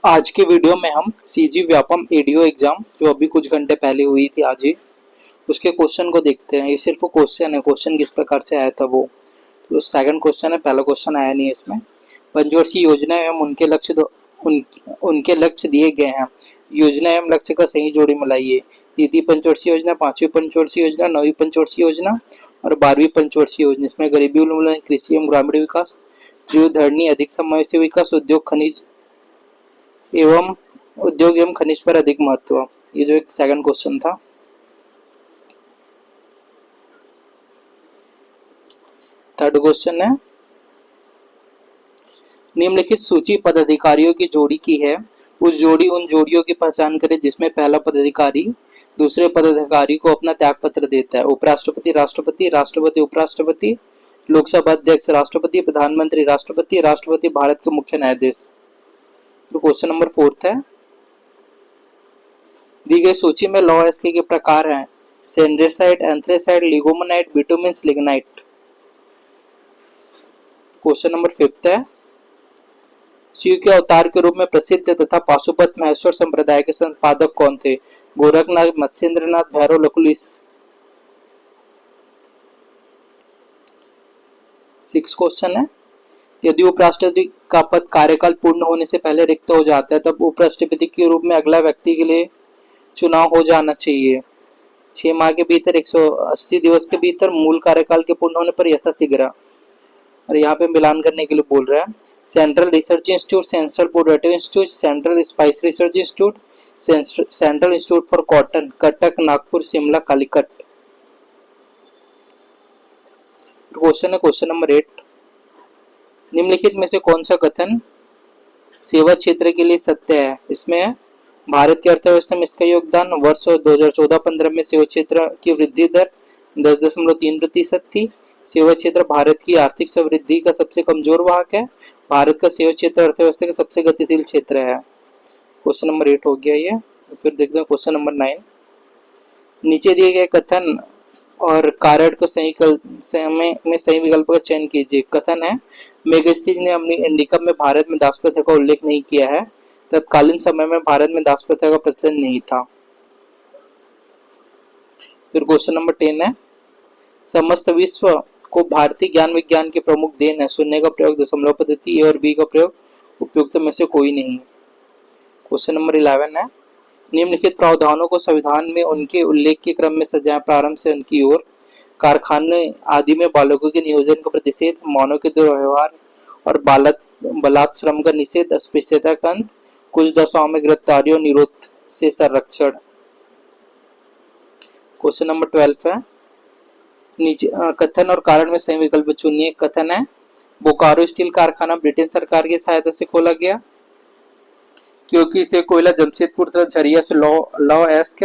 आज के वीडियो में हम सीजी व्यापम एडीओ एग्जाम जो अभी कुछ घंटे पहले हुई थी आज ही, उसके क्वेश्चन को देखते हैं। ये सिर्फ क्वेश्चन है, क्वेश्चन किस प्रकार से आया था वो। तो सेकंड क्वेश्चन है, पहला क्वेश्चन आया नहीं है इसमें। पंचवर्षीय योजना एवं उनके लक्ष्य दिए गए हैं। योजना एवं लक्ष्य का सही जोड़ी मिलाइए। तृतीय पंचवर्षीय योजना, पांचवी पंचवर्षीय योजना, नौवीं पंचवर्षीय योजना और 12वीं पंचवर्षीय योजना। इसमें गरीबी उन्मूलन, कृषि एवं ग्रामीण विकास, त्रिधरणी, अधिक समावेशी विकास, उद्योग एवं खनिज पर अधिक महत्व। ये जो एक सेकंड क्वेश्चन था। थर्ड क्वेश्चन है, निम्नलिखित सूची पदाधिकारियों की जोड़ी की है। उन जोड़ियों की पहचान करें जिसमें पहला पदाधिकारी दूसरे पदाधिकारी को अपना त्याग पत्र देता है। उपराष्ट्रपति, राष्ट्रपति, राष्ट्रपति उपराष्ट्रपति, लोकसभा अध्यक्ष राष्ट्रपति, प्रधानमंत्री राष्ट्रपति, राष्ट्रपति भारत के मुख्य न्यायाधीश। तो क्वेश्चन नंबर फोर्थ है, दी गई सूची में लौह अयस्क के प्रकार हैं। सेंड्रेसाइट, एंथ्रेसाइट, लिगोमोनाइट, बिटुमिन्स, लिग्नाइट। क्वेश्चन नंबर फिफ्थ है, शिव के अवतार के रूप में प्रसिद्ध तथा पाशुपत महेश्वर संप्रदाय के संपादक कौन थे? गोरखनाथ, मत्स्येंद्रनाथ, भैरव, लकुलिस। सिक्स क्वेश्चन है, यदि उपराष्ट्रपति का पद कार्यकाल पूर्ण होने से पहले रिक्त हो जाता है तब उपराष्ट्रपति के रूप में अगला व्यक्ति के लिए चुनाव हो जाना चाहिए। 6 माह के भीतर, 180 दिवस के भीतर, मूल कार्यकाल के पूर्ण होने पर, यथाशीघ्र। और यहाँ पे मिलान करने के लिए बोल रहा है, central research institute, central potato institute, central spice research institute, central institute for cotton, Cuttack, Nagpur, Shimla, Calicut. Question है क्वेश्चन नंबर 8, निम्नलिखित में से कौन सा कथन सेवा क्षेत्र के लिए सत्य है? इसमें भारत की अर्थव्यवस्था में इसका योगदान, वर्ष 2014-15 में सेवा क्षेत्र की वृद्धि दर 10.3% थी। सेवा क्षेत्र भारत की आर्थिक समृद्धि का सबसे कमजोर वाहक है। भारत का सेवा क्षेत्र अर्थव्यवस्था का सबसे गतिशील क्षेत्र है। क्वेश्चन नंबर 8 हो गया ये। फिर देखते हैं क्वेश्चन नंबर 9, नीचे दिए गए कथन और कारण को सही विकल्प का चयन कीजिए। कथन है, मेगास्टीज ने अपनी इंडिका में भारत में दास प्रथा का उल्लेख नहीं किया है। तत्कालीन समय में भारत में दास प्रथा का प्रचलन नहीं था। फिर क्वेश्चन नंबर 10 है, समस्त विश्व को भारतीय ज्ञान विज्ञान की प्रमुख देन है। शून्य का प्रयोग, दशमलव पद्धति, ए और बी का प्रयोग उपयुक्त में से कोई नहीं। क्वेश्चन नंबर 11 है, निम्नलिखित प्रावधानों को संविधान में उनके उल्लेख के क्रम में सजाएं, प्रारंभ से अंत की ओर। कारखाने आदि में बालकों के नियोजन का प्रतिषेध, मानव के दुर्व्यवहार और बलात् श्रम का निषेध, अस्पृश्यता का अंत, कुछ दशाओं में गिरफ्तारियों निरोध से संरक्षण। क्वेश्चन नंबर 12 है, नीचे कथन और कारण में सही विकल्प चुनिए। कथन है, बोकारो स्टील कारखाना ब्रिटेन सरकार की सहायता से खोला गया क्योंकि इसे कोयला जमशेदपुर तथा झरिया से लौह अयस्क,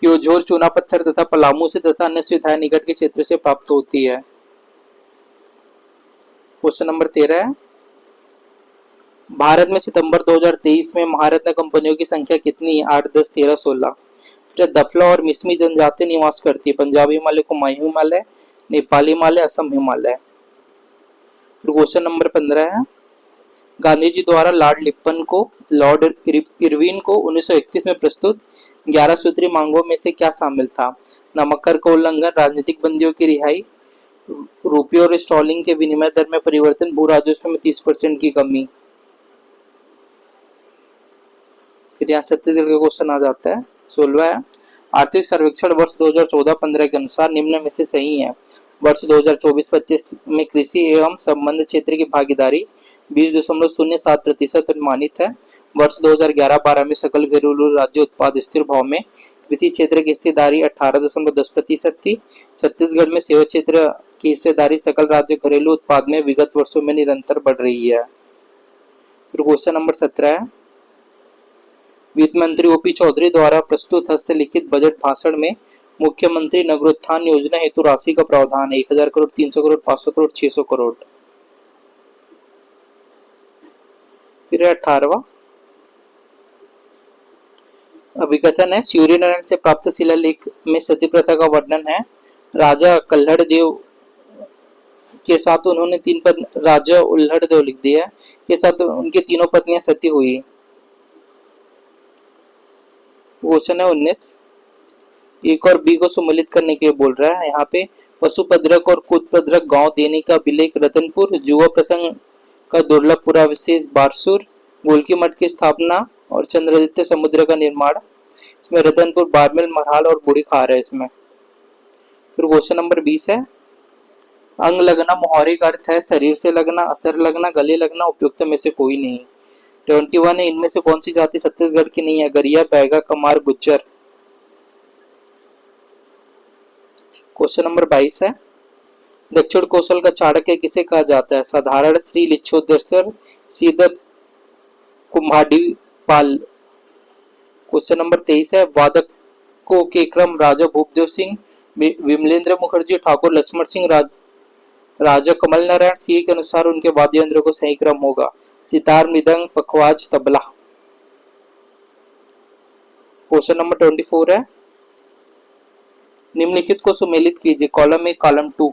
क्योंझोर चूना पत्थर तथा पलामू से तथा अन्य सुविधाएं निकट के क्षेत्र से प्राप्त होती है। क्वेश्चन नंबर 13 है, भारत में सितंबर 2023 में महारत्न कंपनियों की संख्या कितनी है? 8, 10, 13, 16। फिर दफला और मिसमी जनजाति निवास करती है। पंजाबी हिमालय, कुमाऊं हिमालय, नेपाली हिमालय, असम हिमालय। फिर क्वेश्चन नंबर 15 है, गांधी जी द्वारा लॉर्ड इरविन को 1931 में प्रस्तुत 11 सूत्री मांगों में से क्या शामिल था? नमक कर का उल्लंघन, राजनीतिक बंदियों की रिहाई, रुपये और स्टर्लिंग के विनिमय दर में परिवर्तन, भू राजस्व में 30% की कमी। फिर यहाँ छत्तीसगढ़ का क्वेश्चन आ जाता है। 16 है, आर्थिक सर्वेक्षण वर्ष 2014-15 के अनुसार निम्न में से सही है। वर्ष 2024-25 में कृषि एवं संबंध क्षेत्र की भागीदारी 20.07% अनुमानित है। वर्ष 2011-12 में सकल घरेलू राज्य उत्पाद स्थिर भाव में कृषि क्षेत्र की हिस्सेदारी 18.10% थी। छत्तीसगढ़ में सेवा क्षेत्र की हिस्सेदारी सकल राज्य घरेलू उत्पाद में विगत वर्षों में निरंतर बढ़ रही है। फिर क्वेश्चन नंबर 17 है, वित्त मंत्री ओपी चौधरी द्वारा प्रस्तुत हस्तलिखित बजट भाषण में मुख्यमंत्री नगरोत्थान योजना हेतु राशि का प्रावधान है। 1000 करोड़, 300 करोड़, 500 करोड़, 600 करोड़। फिर 18वां, अभिकथन है, सूर्य नारायण से प्राप्त शिलालेख में सती प्रथा का वर्णन है। राजा कल्हड़ देव के साथ उन्होंने 3 पद राजा उल्हड़ देव लिख दिया के साथ उनकी तीनों पत्नियां सती हुई। क्वेश्चन है 19। एक और बी को सम्मिलित करने के लिए बोल रहा है यहाँ पे। पशुपद्रक और कुतपद्रक गांव देने का अभिलेख रतनपुर, जुआ प्रसंग का दुर्लभ पुराविशेष बारसूर, गोलकी मठ की स्थापना और चंद्रादित्य समुद्र का निर्माण। इसमें रतनपुर, बारमेल, मरहाल और बूढ़ी खार है इसमें। फिर क्वेश्चन नंबर 20 है। अंग लगना मोहरे का अर्थ है शरीर से लगना, असर लगना, गले लगना, उपयुक्त में से कोई नहीं। 21 है। इनमें से कौन सी जाति छत्तीसगढ़ की नहीं है? गरिया, बैगा, कमार, गुज्जर। क्वेश्चन नंबर 22 है। दक्षिण कौशल का चाणक्य किसे कहा जाता है? साधारण, श्री लिच्छोदसर, सीदत, कुम्हाडीपाल। क्वेश्चन नंबर 23 है। वादकों के क्रम राजा भूपदेव सिंह, विमलेंद्र मुखर्जी, ठाकुर लक्ष्मण सिंह, राजा कमल नारायण सिंह के अनुसार उनके वाद्य यंत्र को सही क्रम होगा सितार, मृदंग, पखवाज, तबला। क्वेश्चन नंबर 24 है। निम्नलिखित को सुमेलित कीजिए। Column 1, column 2।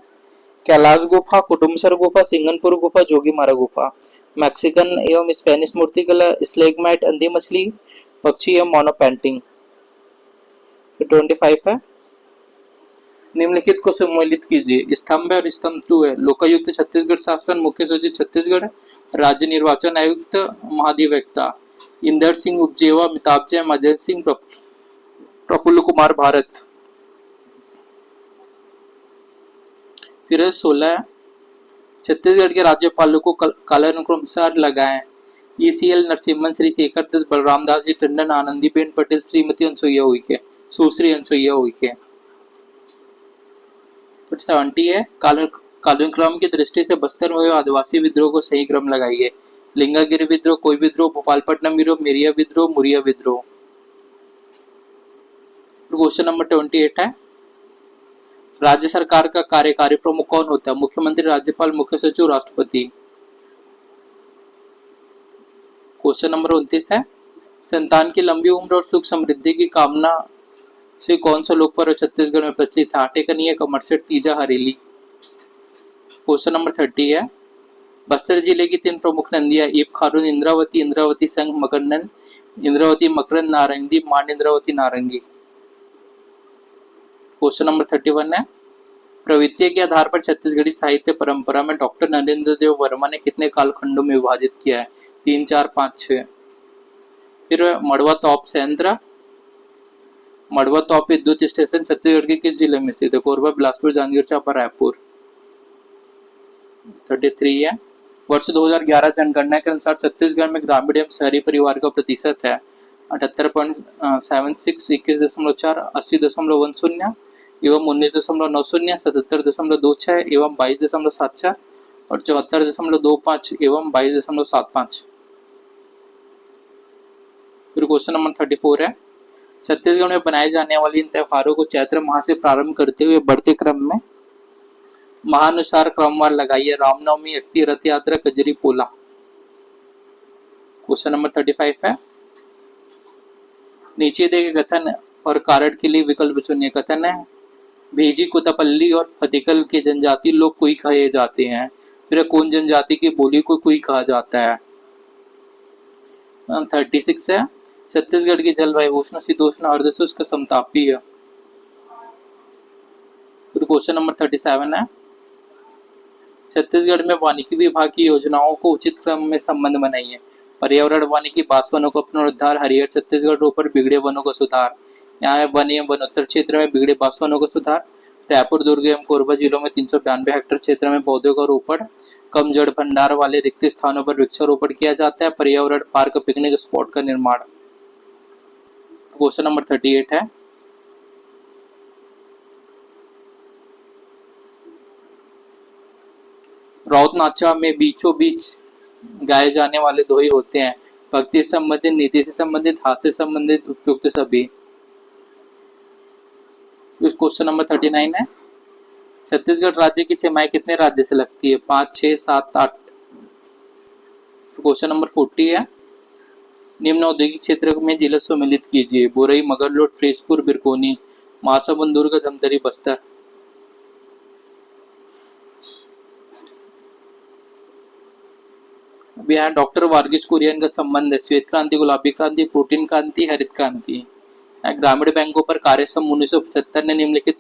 कैलाश गुफा, कुडुमसर गुफा, सिंगनपुर गुफा, जोगीमारा गुफा। मैक्सिकन एवं स्पेनिश मूर्तिकला, स्लेगमाइट, अंधी मछली, पक्षी एवं मोनो पेंटिंग। 25 है। निम्नलिखित को सम्मिलित कीजिए। स्तंभ और स्तंभ 2 है। लोकायुक्त छत्तीसगढ़ शासन, मुख्य सचिव छत्तीसगढ़, राज्य निर्वाचन आयुक्त, महाधिवक्ता। इंदर सिंह उपजेवा, अमिताभ जैन, मदन सिंह, प्रफुल्ल कुमार भारत। फिर 16 है। छत्तीसगढ़ के राज्यपालों को कालानुक्रमानुसार लगाएं। ईसीएल नरसिम्हन, श्री शेखर दत्त, बलराम दास जी टंडन, आनंदीबेन पटेल, श्रीमती अनसुईया उइके, सुश्री अनसुईया उइके। 70 है। कालानुक्रम की दृष्टि से बस्तर में आदिवासी विद्रोह को सही क्रम लगाइए। लिंगागिरी विद्रोह, कोई विद्रोह, भोपालपट्टनम विद्रोह, मिरिया विद्रोह, मुरिया विद्रोह। क्वेश्चन नंबर 28 है। राज्य सरकार का कार्यकारी प्रमुख कौन होता है? मुख्यमंत्री, राज्यपाल, मुख्य सचिव, राष्ट्रपति। क्वेश्चन नंबर 29 है। संतान की लंबी उम्र और सुख समृद्धि की कामना से कौन सा लोक पर्व छत्तीसगढ़ में प्रचलित है? आटे कनिया, कमरसेट, तीजा, हरेली। क्वेश्चन नंबर 30 है। बस्तर जिले की 3 प्रमुख नदियां ईप खारून, इंद्रावती, इंद्रावती संघ मकरनंद, इंद्रावती मकरंद, नारंगी, मान इंद्रावती, नारंगी। क्वेश्चन नंबर 31 है। प्रवृत्ति के आधार पर छत्तीसगढ़ी साहित्य परंपरा में डॉक्टर नरेंद्र देव वर्मा ने कितने कालखंडों में विभाजित किया है? 3, 4, 5, 6। फिर मड़वा तोप संयंत्र। मड़वा तोप विद्युत स्टेशन छत्तीसगढ़ के किस जिले में स्थित है? कोरबा, बिलासपुर, जांजगीर चांपा, रायपुर। 33 है। वर्ष 2011 जनगणना के अनुसार छत्तीसगढ़ में ग्रामीण एवं शहरी परिवार का प्रतिशत है 78.76, 21.4, 80.10 एवं 19.90, 77.26 एवं 22.74 और 74.25 एवं 22.75। फिर क्वेश्चन नंबर 34 है। छत्तीसगढ़ में बनाए जाने वाले इन त्योहारों को चैत्र माह से प्रारंभ करते हुए बढ़ते क्रम में महानुसार क्रमवार लगाइए। रामनवमी, अक्ति, रथ यात्रा, कजरी, पोला। क्वेश्चन नंबर 35 है। नीचे दिए गए कथन और कारण के लिए विकल्प चुनिए। कथन है भेजी, कुतापल्ली और फतेकल के जनजाति लोग कुई कहे जाते हैं। फिर कौन जनजाति की बोली को कुई कहा जाता है? 36 है। छत्तीसगढ़ की जलवायु उष्ण शीतोष्ण अर्धशुष्क समतापीय। फिर क्वेश्चन नंबर 37 है। छत्तीसगढ़ में वानिकी विभाग की योजनाओं को उचित क्रम में संबंध बनाइए। पर्यावरण वानिकी, बांस वनों का पुनरुद्धार, हरिहर छत्तीसगढ़ रोपर, बिगड़े वनों का सुधार। यहाँ वन एवं वनोत्तर क्षेत्र में बिगड़े बांस वनों का सुधार। रायपुर, दुर्ग एवं कोरबा जिलों में 392 हेक्टेयर क्षेत्र में पौधों का रोपण। कम जड़ भंडार वाले रिक्त स्थानों पर वृक्षारोपण किया जाता है। पर्यावरण पार्क, पिकनिक स्पॉट का निर्माण। क्वेश्चन नंबर 38 है। राउत नाचा में बीचों बीच गाए जाने वाले दोहे होते हैं। भक्ति से संबंधित, नीति से संबंधित, हाथ से संबंधित, उपयुक्त सभी। क्वेश्चन नंबर 39 है। छत्तीसगढ़ राज्य की सीमाएं कितने राज्य से लगती है? 5, 6, 7, 8। क्वेश्चन नंबर 40 है। निम्न औद्योगिक क्षेत्र में जिला सम्मिलित कीजिए। बोरई, मगरलोड, फरीसपुर, बिरकोनी, महासमुंद, दुर्ग, धमतरी, बस्तर। भी है डॉक्टर वर्गीस कुरियन का संबंध है श्वेत क्रांति, गुलाबी क्रांति, प्रोटीन क्रांति, हरित क्रांति। ग्रामीण बैंकों पर कार्य सम 1975 ने निम्नलिखित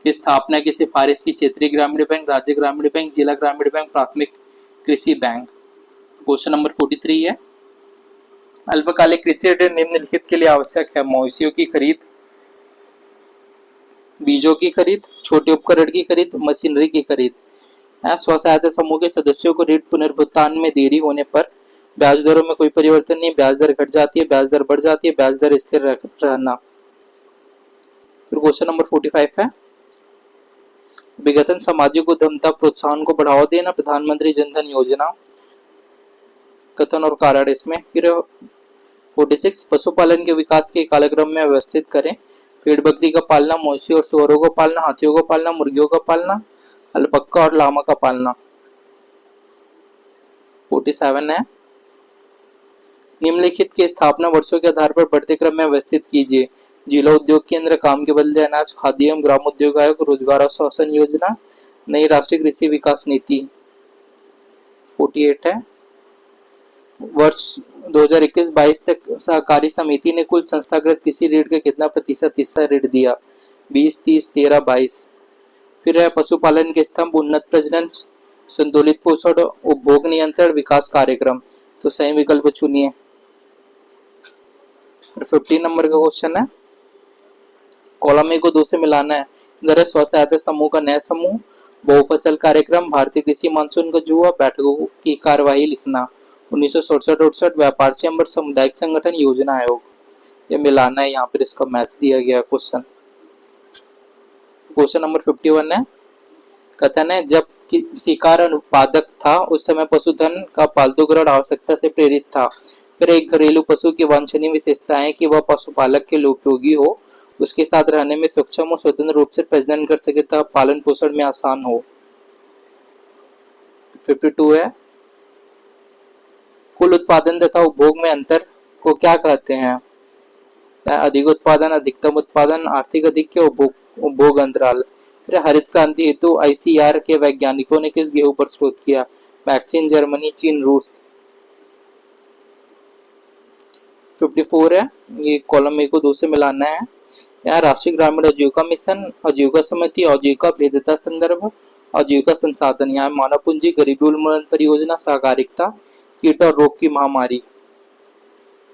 की स्थापना की सिफारिश की? क्षेत्रीय ग्रामीण बैंक, राज्य ग्रामीण बैंक, जिला ग्रामीण बैंक, प्राथमिक कृषि बैंक। क्वेश्चन नंबर 43 है अल्पकालिक कृषि ऋण निम्नलिखित के लिए आवश्यक है? मवेशियों की खरीद, बीजों की खरीद, छोटे उपकरण की खरीद, मशीनरी की खरीद। स्व सहायता समूह के सदस्यों को ऋण पुनर्भुगतान में देरी होने पर ब्याज दरों में कोई परिवर्तन नहीं, ब्याज दर घट जाती है, ब्याज दर बढ़ जाती है, ब्याज दर स्थिर रहना। फिर क्वेश्चन नंबर 45 है विघटन सामाजिक उद्यमता प्रोत्साहन को बढ़ावा देना, प्रधानमंत्री जनधन योजना। कथन और कारण इसमें। फिर 46 पशुपालन के विकास के कालक्रम में व्यवस्थित करें। भेड़ बकरी का पालना, मवेशी और सुअरों को पालना, हाथियों को पालना, मुर्गियों का पालना, अलपक्का और लामा का पालना। 47 है निम्नलिखित के स्थापना वर्षों के आधार पर बढ़ते क्रम में व्यवस्थित कीजिए। जिला उद्योग केंद्र, काम के बदले अनाज, खाद्य एवं ग्राम उद्योग आयोग, रोजगार आश्वासन योजना, नई राष्ट्रीय कृषि विकास नीति। 48 है वर्ष 2021-22 तक सहकारी समिति ने कुल संस्थागत कृषि ऋण का कितना प्रतिशत हिस्सा ऋण दिया? 20, 30, 13, 22। फिर है पशुपालन के स्तंभ, उन्नत प्रजनन, संतुलित पोषण, उपभोग नियंत्रण, विकास कार्यक्रम। तो सही विकल्प चुनिए। 15 नंबर का क्वेश्चन है कॉलम ए को 2 से मिलाना है। इधर है स्व सहायता समूह का नया समूह, बहुफसल कार्यक्रम, भारतीय कृषि मानसून का जुआ, बैठकों की कार्यवाही लिखना। 1967-68 व्यापार चैम्बर, सामुदायिक संगठन, योजना आयोग। ये मिलाना है, यहाँ पर इसका मैच दिया गया क्वेश्चन। क्वेश्चन नंबर 51 है कथन है जब शिकार अनुत्पादक था उस समय पशुधन का पालतू ग्रहण आवश्यकता से प्रेरित था। फिर एक घरेलू पशु की वांछनीय विशेषता है कि वह पशुपालक के लिए उपयोगी हो, उसके साथ रहने में सक्षम हो, स्वतंत्र रूप से प्रजनन कर सके तथा पालन पोषण में आसान हो। 52 है कुल उत्पादन तथा उपभोग में अंतर को क्या कहते हैं? अधिक उत्पादन, अधिकतम उत्पादन, आर्थिक अधिक्य, उपभोग अंतराल। फिर हरित क्रांति हेतु आईसीआर के वैज्ञानिकों ने किस गेहूं पर शोध किया? मैक्सिन, जर्मनी, चीन, रूस। 54 है ये कॉलम ए को 2 से मिलाना है। यहाँ राष्ट्रीय ग्रामीण आजीविका मिशन, आजीविका समिति, आजीविका भेद्यता संदर्भ, आजीविका संसाधन। यहाँ मानव पूंजी, गरीबी उन्मूलन परियोजना, सहकारिता, कीट और रोग की महामारी।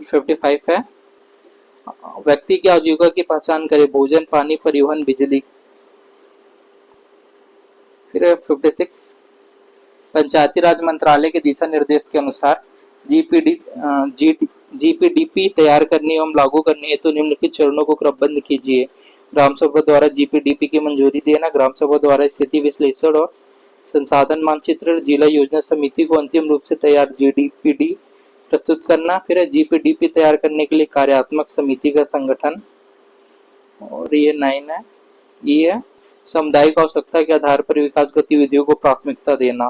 55 है व्यक्ति की आजीविका की पहचान करें। भोजन, पानी, परिवहन, बिजली। फिर 56 पंचायती राज मंत्रालय के दिशा निर्देश के अनुसार जीपीडीपी तैयार करने एवं लागू करने हेतु निम्नलिखित चरणों को क्रमबद्ध कीजिए। ग्राम सभा द्वारा जीपीडीपी की मंजूरी देना, ग्राम सभा द्वारा स्थिति विश्लेषण और संसाधन मानचित्र, जिला योजना समिति को अंतिम रूप से तैयार जीडीपीडी प्रस्तुत करना। फिर जीपीडीपी तैयार करने के लिए कार्यात्मक समिति का संगठन। और ये 9 है ये है सामुदायिक आवश्यकता के आधार पर विकास गतिविधियों को प्राथमिकता देना।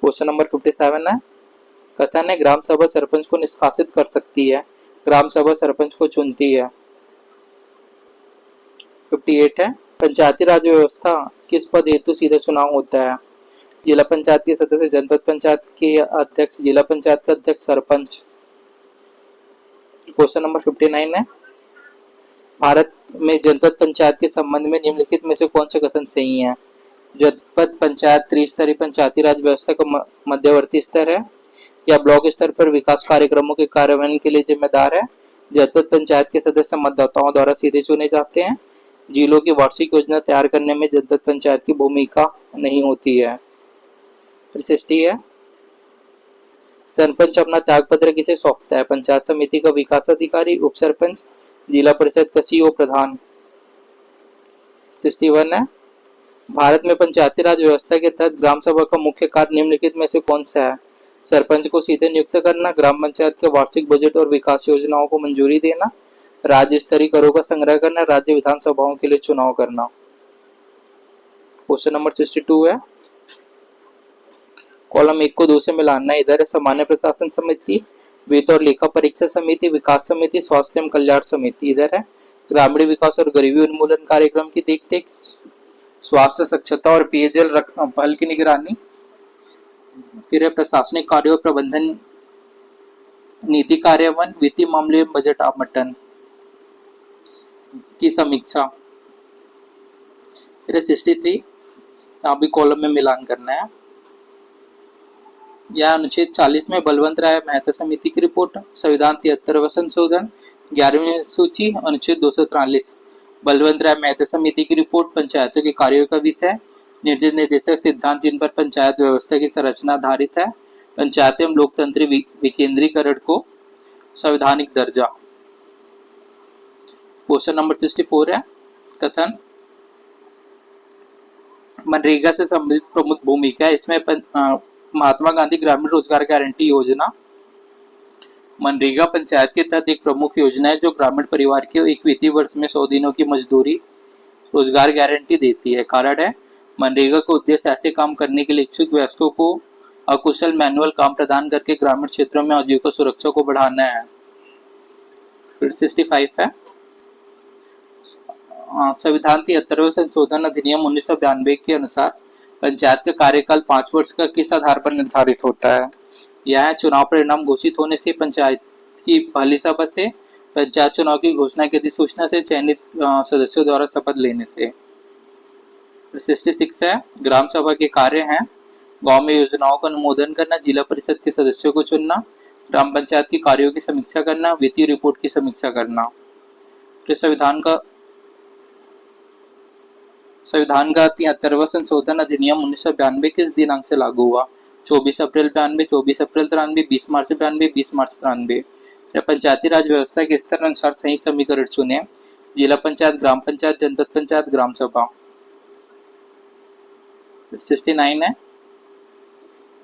क्वेश्चन नंबर 57 है कथन है ग्राम सभा सरपंच को निष्कासित कर सकती है। ग्राम सभा सरपंच को चुनती है। 58 है पंचायती राज व्यवस्था किस पद हेतु सीधा चुनाव होता है? जिला पंचायत के सदस्य, जनपद पंचायत के अध्यक्ष, जिला पंचायत का अध्यक्ष, सरपंच। क्वेश्चन नंबर 59 है भारत में जनपद पंचायत के संबंध में निम्नलिखित में से कौन सा कथन सही है? जनपद पंचायत त्रिस्तरीय पंचायती राज व्यवस्था का मध्यवर्ती स्तर है या ब्लॉक स्तर पर विकास कार्यक्रमों के कार्यान्वयन के लिए जिम्मेदार है। जनपद पंचायत के सदस्य मतदाताओं द्वारा सीधे चुने जाते हैं। जिलों की वार्षिक योजना तैयार करने में जनपद पंचायत की भूमिका नहीं होती है। 60 है सरपंच अपना त्यागपत्र किसे सौंपता है? पंचायत समिति का विकास अधिकारी, उप सरपंच, जिला परिषद का सीईओ, प्रधान। 61 है भारत में पंचायती राज व्यवस्था के तहत ग्राम सभा का मुख्य कार्य निम्नलिखित में से कौन सा है? सरपंच को सीधे नियुक्त करना, ग्राम पंचायत के वार्षिक बजट और विकास योजनाओं को मंजूरी देना, राज्य स्तरीय करों का संग्रह करना, राज्य विधानसभाओं के लिए चुनाव करना। क्वेश्चन नंबर 62 है कॉलम 1 को 2 से मिलाना है। इधर है सामान्य प्रशासन समिति, वित्त और लेखा परीक्षा समिति, विकास समिति, स्वास्थ्य एवं कल्याण समिति। इधर है ग्रामीण विकास और गरीबी उन्मूलन कार्यक्रम की देखरेख, स्वास्थ्य, स्वच्छता और पेयजल पहल की निगरानी, फिर है प्रशासनिक कार्यों और प्रबंधन नीति कार्यान्वयन, वित्तीय मामले में बजट आवंटन की समीक्षा। फिर 63, यहाँ भी कॉलम में मिलान करना है। यह अनुच्छेद 40 में बलवंत राय मेहता समिति की रिपोर्ट, संविधान 73वां संशोधन, 11वीं सूची, अनुच्छेद 243 बलवंत राय मेहता समिति की रिपोर्ट, पंचायतों के कार्यों का विषय, निर्देशक सिद्धांत जिन पर पंचायत व्यवस्था की संरचना आधारित है, पंचायत एवं लोकतंत्र विकेंद्रीकरण को संवैधानिक दर्जा। क्वेश्चन नंबर 64 है, कथन मनरेगा से संबंधित प्रमुख भूमिका। इसमें महात्मा गांधी ग्रामीण रोजगार गारंटी योजना मनरेगा पंचायत के तहत एक प्रमुख योजना है जो ग्रामीण परिवार के एक वित्तीय वर्ष में 100 दिनों की मजदूरी रोजगार गारंटी देती है। कारण है मनरेगा का उद्देश्य ऐसे काम करने के लिए इच्छुक वयस्कों को अकुशल मैनुअल काम प्रदान करके ग्रामीण क्षेत्रों में आजीविका सुरक्षा को बढ़ाना है। फिर 65 है, संविधान 73वें संशोधन अधिनियम 1992 के अनुसार पंचायत का कार्यकाल 5 वर्ष का किस आधार पर निर्धारित होता है। यह चुनाव परिणाम घोषित होने से, पंचायत की पहली सभा से, पंचायत चुनाव की घोषणा की अधिसूचना से, चयनित सदस्यों द्वारा शपथ लेने से। 66 है, ग्राम सभा के कार्य हैं गांव में योजनाओं का अनुमोदन करना, जिला परिषद के सदस्यों को चुनना, ग्राम पंचायत के कार्यों की समीक्षा करना, वित्तीय रिपोर्ट की समीक्षा करना। फिर संविधान का 73वां संशोधन अधिनियम 1992 किस दिनांक से लागू हुआ। 24 अप्रैल 92, 24 अप्रैल 93, 20 मार्च 92, 20 मार्च 93। पंचायती राज व्यवस्था के स्तर अनुसार सही समीकरण चुने, जिला पंचायत, ग्राम पंचायत, जनपद पंचायत, ग्राम सभा। 69 है,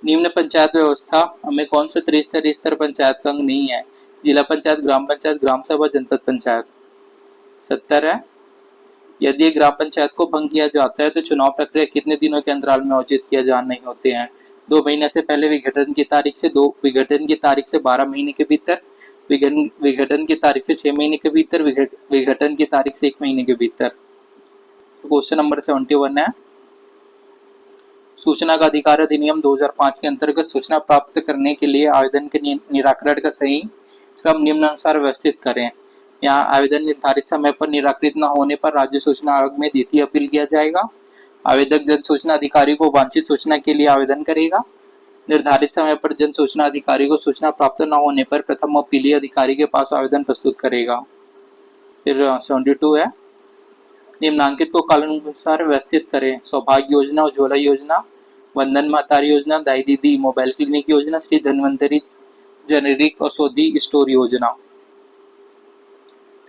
निम्न पंचायत व्यवस्था में कौन सा त्रिस्तरीय स्तर पंचायत का अंग नहीं है। जिला पंचायत, ग्राम पंचायत, ग्राम सभा, जनपद पंचायत। 70 है, यदि ग्राम पंचायत को भंग किया जाता है तो चुनाव प्रक्रिया कितने दिनों के अंतराल में आयोजित किया जाना नहीं होते हैं। 2 महीने से पहले विघटन की तारीख से, विघटन की तारीख से 12 महीने के भीतर, विघटन की तारीख से 6 महीने के भीतर, विघटन की तारीख से 1 महीने के भीतर। क्वेश्चन नंबर 71 है, सूचना का अधिकार अधिनियम 2005 के अंतर्गत सूचना प्राप्त करने के लिए आवेदन के निराकरण का सही क्रम निम्नानुसार व्यवस्थित करें। यहाँ आवेदन निर्धारित समय पर निराकृत न होने पर राज्य सूचना आयोग में द्वितीय अपील किया जाएगा। आवेदक जन सूचना अधिकारी को वांछित सूचना के लिए आवेदन करेगा। निर्धारित समय पर जन सूचना अधिकारी को सूचना प्राप्त न होने पर प्रथम अपीलीय अधिकारी के पास आवेदन प्रस्तुत करेगा। फिर 72 है, निम्नांकित को कालानुसार व्यवस्थित करें। सौभाग्य योजना, उज्ज्वला योजना, वंदन महतारी योजना, दाई दीदी मोबाइल क्लिनिक योजना, श्री धन्वंतरी जेनेरिक औषधि स्टोर योजना।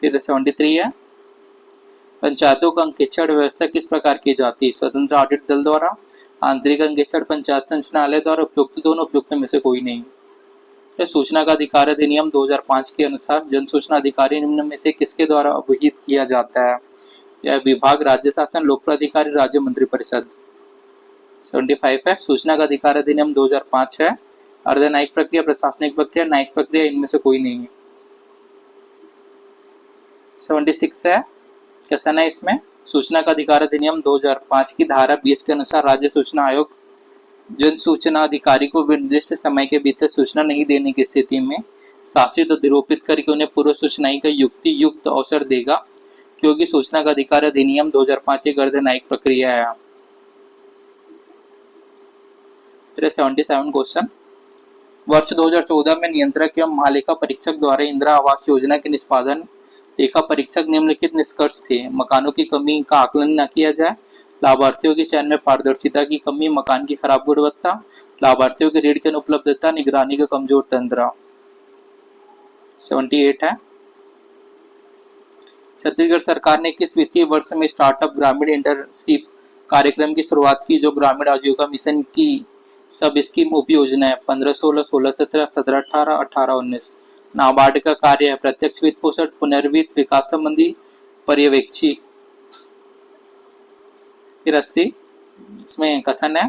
फिर 73 है, पंचायतों का अंकेक्षण व्यवस्था किस प्रकार की जाती है। स्वतंत्र ऑडिट दल द्वारा, आंतरिक अंकेक्षण पंचायत संचालनालय द्वारा, उपयुक्त दोनों, उपयुक्त में से कोई नहीं। फिर सूचना का अधिकार अधिनियम 2005 के अनुसार जन सूचना अधिकारी निम्न में से किसके द्वारा अवहित किया जाता है। यह विभाग, राज्य शासन, लोक प्राधिकारी, राज्य मंत्रिपरिषद। 75 है, सूचना का अधिकार अधिनियम 2005 है, अर्ध न्यायिक प्रक्रिया, प्रशासनिक प्रक्रिया, न्यायिक प्रक्रिया, इनमें से कोई नहीं है। 76 है, कथन है इसमें, सूचना का अधिकार अधिनियम 2005 की धारा 20 के अनुसार राज्य सूचना आयोग जन सूचना अधिकारी को निर्दिष्ट समय के भीतर सूचना नहीं देने की स्थिति में शासित और निरूपित करके उन्हें पूर्व सूचनाई का युक्त अवसर देगा, क्योंकि सूचना का अधिकार अधिनियम 2005 एक अर्ध न्यायिक प्रक्रिया है। 77 क्वेश्चन, वर्ष 2014 में नियंत्रक एवं महालेखा परीक्षक द्वारा इंदिरा आवास योजना के निष्पादन लेखा परीक्षक निम्नलिखित निष्कर्ष थे। मकानों की कमी का आकलन न किया जाए, लाभार्थियों के चयन में पारदर्शिता की कमी, मकान की खराब गुणवत्ता, लाभार्थियों के ऋण की अनुपलब्धता, निगरानी का कमजोर तंत्र। 78 है, छत्तीसगढ़ सरकार ने किस वित्तीय वर्ष में स्टार्टअप ग्रामीण इंटर्नशिप कार्यक्रम की शुरुआत की, जो ग्रामीण आजीविका मिशन की सब स्कीम उप योजना है। 15-16, 16-17, 17-18, 18-19। नाबार्ड का कार्य है प्रत्यक्ष वित्त पोषण, पुनर्वित्त, विकास संबंधी पर्यवेक्षी। फिर 80, इसमें कथन है,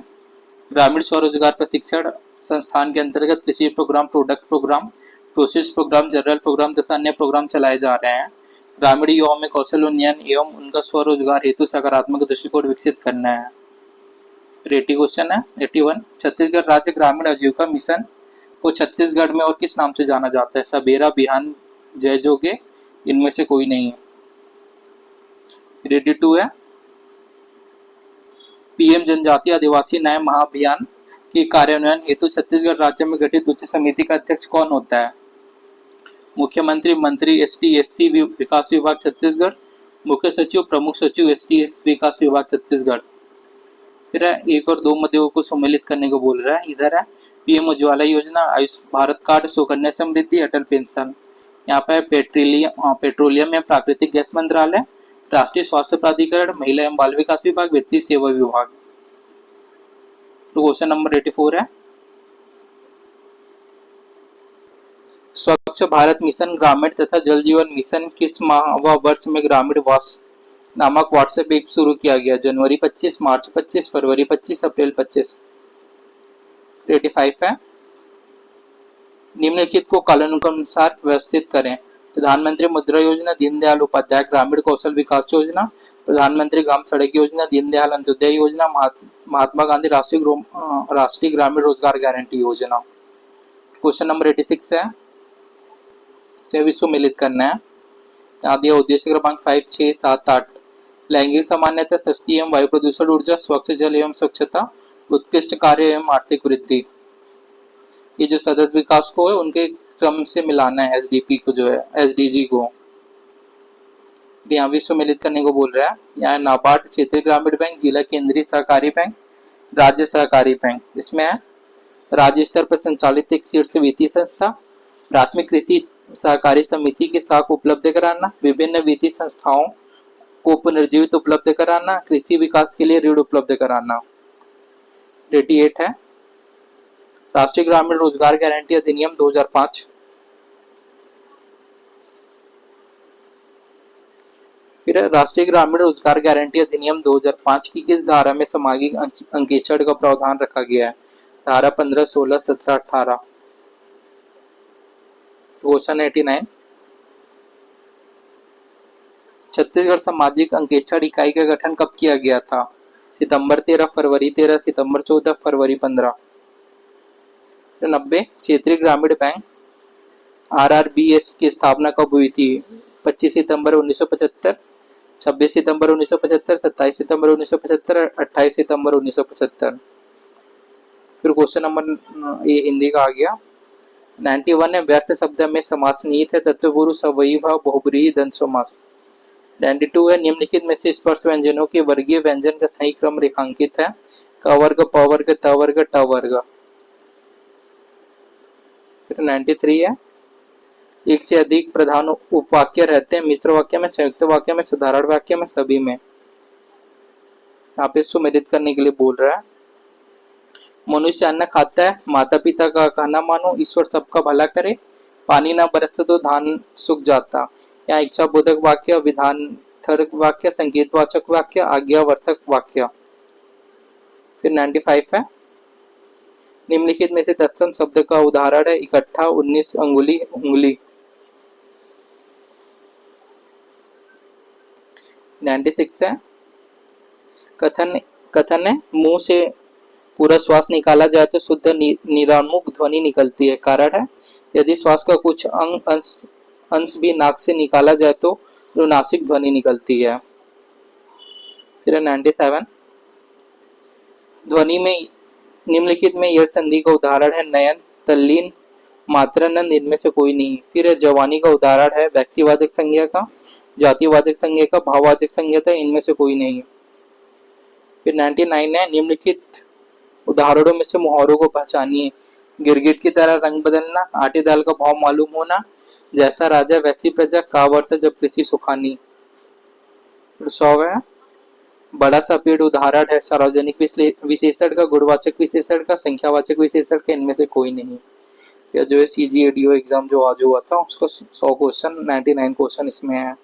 ग्रामीण स्वरोजगार प्रशिक्षण संस्थान के अंतर्गत कृषि program, product program, process program, general program तथा अन्य प्रोग्राम चलाए जा रहे हैं। ग्रामीण युवाओं में कौशल उन्नयन एवं उनका स्वरोजगार हेतु सकारात्मक दृष्टिकोण विकसित करना है। फिर 80 क्वेश्चन है 81, छत्तीसगढ़ राज्य ग्रामीण आजीविका मिशन को छत्तीसगढ़ में और किस नाम से जाना जाता है? सबेरा, बिहान, जय जोगे, इनमें से कोई नहीं है। 82 है पीएम जनजातीय आदिवासी न्याय महाअभियान के कार्यान्वयन हेतु छत्तीसगढ़ राज्य में गठित उच्च समिति का अध्यक्ष कौन होता है? मुख्यमंत्री, मंत्री, एसटी एससी विकास विभाग छत्तीसगढ़, मुख्य सचिव, प्रमुख सचिव, एसटी एससी विकास विभाग छत्तीसगढ़। फिर एक और दो मुद्दों को सम्मिलित करने को बोल रहा है। इधर है पीएम उज्ज्वला योजना, आयुष भारत कार्ड, सुकन्या समृद्धि, अटल पेंशन। यहाँ पे पेट्रोलियम एवं प्राकृतिक गैस मंत्रालय, राष्ट्रीय स्वास्थ्य प्राधिकरण, महिला एवं बाल विकास विभाग, वित्तीय सेवा विभाग। तो क्वेश्चन नंबर 84 है स्वच्छ भारत मिशन ग्रामीण तथा जल जीवन मिशन किस माह व वर्ष में ग्रामीण वास नामक व्हाट्सएप ऐप शुरू किया गया? जनवरी 25, मार्च 25, फरवरी 25, अप्रैल 25। 85 है निम्नलिखित को कालानुसार व्यवस्थित करें। प्रधानमंत्री मुद्रा योजना, दीनदयाल उपाध्याय ग्रामीण कौशल विकास योजना, प्रधानमंत्री ग्राम सड़क योजना, दीनदयाल अंत्योदय योजना, महात्मा गांधी राष्ट्रीय ग्रामीण रोजगार गारंटी योजना। क्वेश्चन नंबर 86 है सभी इसको मिलित करना है। यहाँ दिया उद्देश्य क्रमांक 5, 6, 7, 8 लैंगिक समानता, सस्ती एवं वायु प्रदूषण ऊर्जा, स्वच्छ जल एवं स्वच्छता, उत्कृष्ट कार्य एवं आर्थिक वृद्धि। ये जो सतत विकास को है उनके क्रम से मिलाना है एसडीपी को जो है एसडीजी को। यहाँ भी सम्मिलित करने को बोल रहा है। यहाँ नाबार्ड, क्षेत्रीय ग्रामीण बैंक, जिला केंद्रीय सहकारी बैंक, राज्य सहकारी बैंक। इसमें राज्य स्तर पर संचालित एक शीर्ष वित्तीय संस्था, प्राथमिक कृषि सहकारी समिति की साख उपलब्ध कराना, विभिन्न वित्तीय संस्थाओं को पुनर्जीवित उपलब्ध कराना, कृषि विकास के लिए ऋण उपलब्ध कराना। 88 है राष्ट्रीय ग्रामीण रोजगार गारंटी अधिनियम 2005। फिर राष्ट्रीय ग्रामीण रोजगार गारंटी अधिनियम 2005 की किस धारा में सामाजिक अंकेक्षण का प्रावधान रखा गया है? धारा 15, 16, 17, 18। क्वेश्चन 89 छत्तीसगढ़ सामाजिक अंकेक्षण इकाई का गठन कब किया गया था? सितंबर 13, फरवरी 13, सितंबर 14, फरवरी 15। 90 क्षेत्रीय ग्रामीण बैंक आरआरबीएस की स्थापना कब हुई थी? 25 सितंबर 1975, 26 सितंबर 1975, 27 सितंबर 1975, 28 सितंबर 1975। फिर क्वेश्चन नंबर ये हिंदी का आ गया। 91 है व्यर्थ शब्द में समास निहित है तत्वपुरुष, अव्ययी भाव, बहुब्रीहि, द्वंद्व समास। 92 है निम्नलिखित में से स्पर्श व्यंजनों के वर्गीय व्यंजन का सही क्रम रेखांकित है? क वर्ग, प वर्ग, त वर्ग, ट वर्ग। फिर 93 है एक से अधिक प्रधान उपवाक्य रहते हैं मिश्र वाक्य में, संयुक्त वाक्य में, साधारण वाक्य में, सभी में। यहाँ पे सुमेलित करने के लिए बोल रहा है। मनुष्य अन्न खाता है, माता पिता का कहना मानो, ईश्वर सबका भला करे, पानी ना बरसते तो धान सूख जाता। यहाँ इच्छा बोधक वाक्य, विधानार्थक वाक्य, संकेतवाचक वाक्य, आज्ञावर्तक वाक्य। फिर 95 है निम्नलिखित में से तत्सम शब्द का उदाहरण है इकट्ठा, 19 अंगुली, उंगली। 96 है कथन है मुंह से पूरा श्वास निकाला जाए तो शुद्ध निरानुमुख ध्वनि निकलती है। कारण है यदि श्वास का कुछ अंश भी नाक से निकाला जाए तो अनुनासिक ध्वनि निकलती है। फिर 97 ध्वनि में निम्नलिखित में यह संधि का उदाहरण है नयन, तल्लीन, मात्रानंद, इनमें से कोई नहीं। फिर जवानी का उदाहरण है व्यक्तिवाचक संज्ञा का, जातिवाचक संज्ञा का, भाववाचक संज्ञा था, इनमें से कोई नहीं। फिर 99 है निम्नलिखित उदाहरणों में से मुहावरों को पहचानिए। गिरगिट की तरह रंग बदलना, आटे दाल का भाव मालूम होना, जैसा राजा वैसी प्रजा, का वर्ष जब कृषि सुखानी। 100 है बड़ा सा पेड़ उदाहरण है सार्वजनिक विशेषण का, गुणवाचक विशेषण का, संख्यावाचक विशेषण का, इनमें से कोई नहीं। या जो है सीजीएडीओ एग्जाम जो आज हुआ था उसका 100 क्वेश्चन 99 क्वेश्चन इसमें है।